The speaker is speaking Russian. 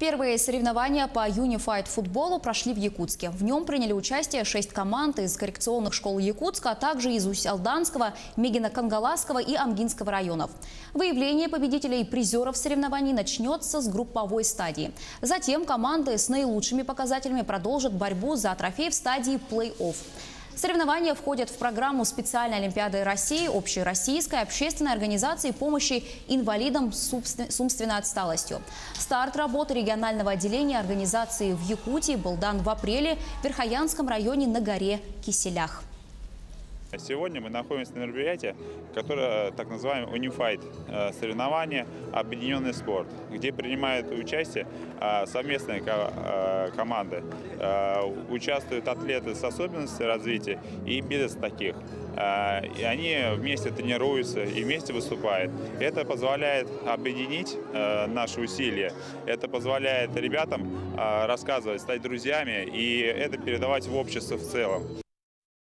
Первые соревнования по Unified футболу прошли в Якутске. В нем приняли участие 6 команд из коррекционных школ Якутска, а также из Усть-Алданского, Мегино-Кангаласского и Амгинского районов. Выявление победителей и призеров соревнований начнется с групповой стадии. Затем команды с наилучшими показателями продолжат борьбу за трофей в стадии плей-офф. Соревнования входят в программу специальной Олимпиады России, общероссийской общественной организации помощи инвалидам с умственной отсталостью. Старт работы регионального отделения организации в Якутии был дан в апреле в Верхоянском районе на горе Киселях. Сегодня мы находимся на мероприятии, которое так называемое Unified соревнования «Объединенный спорт», где принимают участие совместные команды. Участвуют атлеты с особенностями развития и без таких. И они вместе тренируются и вместе выступают. Это позволяет объединить наши усилия. Это позволяет ребятам рассказывать, стать друзьями и это передавать в общество в целом.